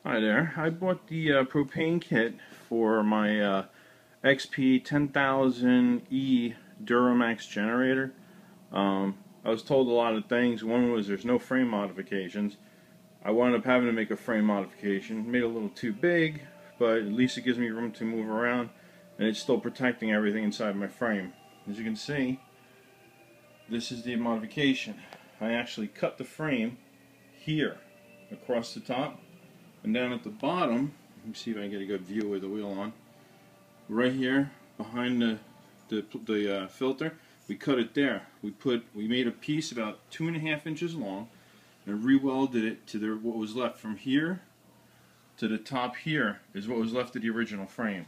Hi there. I bought the propane kit for my xp10000E Duramax generator. I was told a lot of things. One was there's no frame modifications. I wound up having to make a frame modification. Made it a little too big, but at least it gives me room to move around, and it's still protecting everything inside my frame. As you can see, this is the modification. I actually cut the frame here across the top. And down at the bottom, let me see if I can get a good view with the wheel on. Right here, behind the filter, we cut it there. We made a piece about 2.5 inches long, and re-welded it to what was left from here to the top. Here is what was left of the original frame.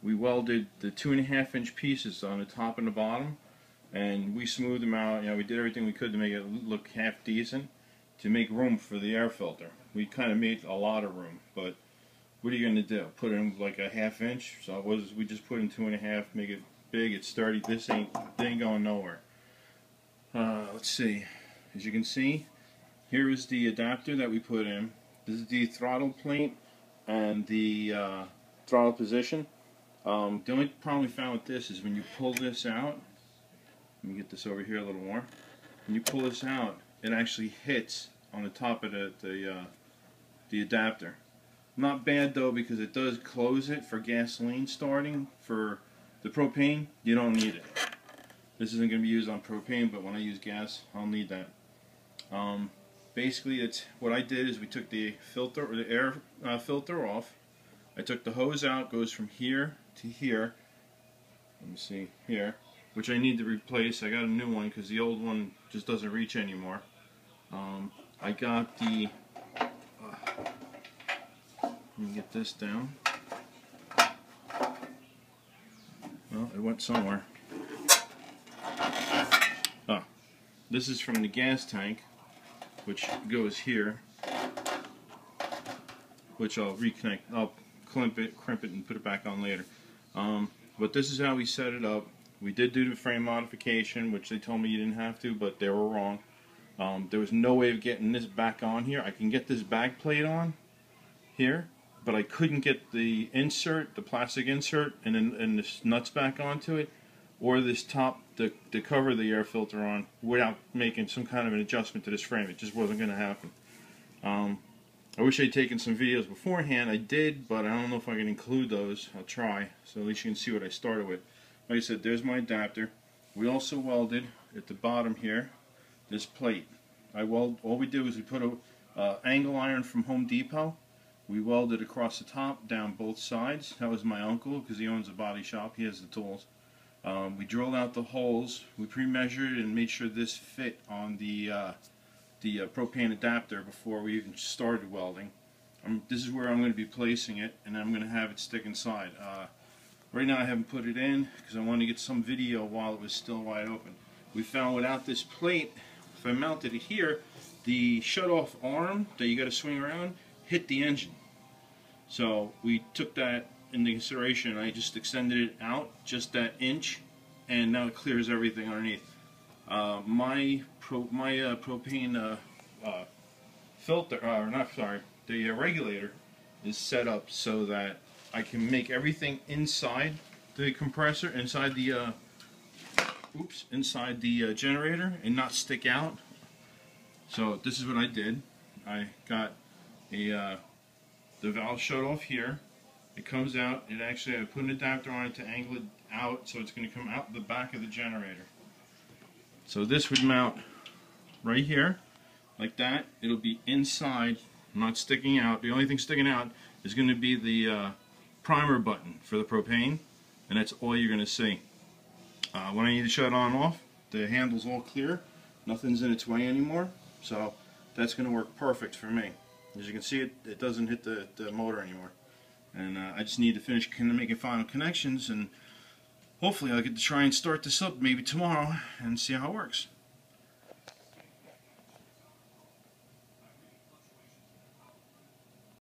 We welded the 2.5-inch pieces on the top and the bottom, and we smoothed them out. You know, we did everything we could to make it look half decent, to make room for the air filter. We kind of made a lot of room, but what are you going to do? Put in like a 1/2 inch? So we just put in 2.5, make it big, it's sturdy. This ain't going nowhere. Let's see. As you can see, here is the adapter that we put in. This is the throttle plate and the throttle position. The only problem we found with this is when you pull this out, let me get this over here a little more. When you pull this out, it actually hits on the top of the adapter. Not bad though, because it does close it for gasoline starting. For the propane, you don't need it. This isn't going to be used on propane, but when I use gas, I'll need that. Basically, it's what I did is we took the filter, or the air filter off. I took the hose out, goes from here to here. Let me see, here, which I need to replace. I got a new one because the old one just doesn't reach anymore. I got the, let me get this down. Well, it went somewhere. This is from the gas tank, which goes here, which I'll reconnect. I'll crimp it, and put it back on later. But this is how we set it up. We did do the frame modification, which they told me you didn't have to, but they were wrong. There was no way of getting this back on here. I can get this back plate on here, but I couldn't get the insert, the plastic insert, and this nuts back onto it, or this top to cover the air filter on, without making some kind of an adjustment to this frame. It just wasn't going to happen. I wish I'd taken some videos beforehand. I did, but I don't know if I can include those. I'll try, so at least you can see what I started with. Like I said, there's my adapter. We also welded at the bottom here this plate. All we did was we put a angle iron from Home Depot. We welded across the top, down both sides. That was my uncle, because he owns a body shop. He has the tools. We drilled out the holes. We pre-measured and made sure this fit on the propane adapter before we even started welding. This is where I'm going to be placing it, and I'm going to have it stick inside. Right now I haven't put it in because I wanted to get some video while it was still wide open. We found without this plate, if I mounted it here, the shut-off arm that you got to swing around hit the engine. So we took that into consideration. I just extended it out just that inch, and now it clears everything underneath. My propane filter, the regulator is set up so that I can make everything inside the compressor, inside the generator, and not stick out. So this is what I did. I got the valve shut off here. It comes out. I put an adapter on it to angle it out, so it's going to come out the back of the generator. So this would mount right here, like that. It'll be inside, not sticking out. The only thing sticking out is going to be the primer button for the propane, and that's all you're going to see. When I need to shut on and off, the handle's all clear. Nothing's in its way anymore, so that's going to work perfect for me. As you can see, it doesn't hit the motor anymore. And I just need to finish making final connections, and hopefully I'll get to try and start this up maybe tomorrow and see how it works.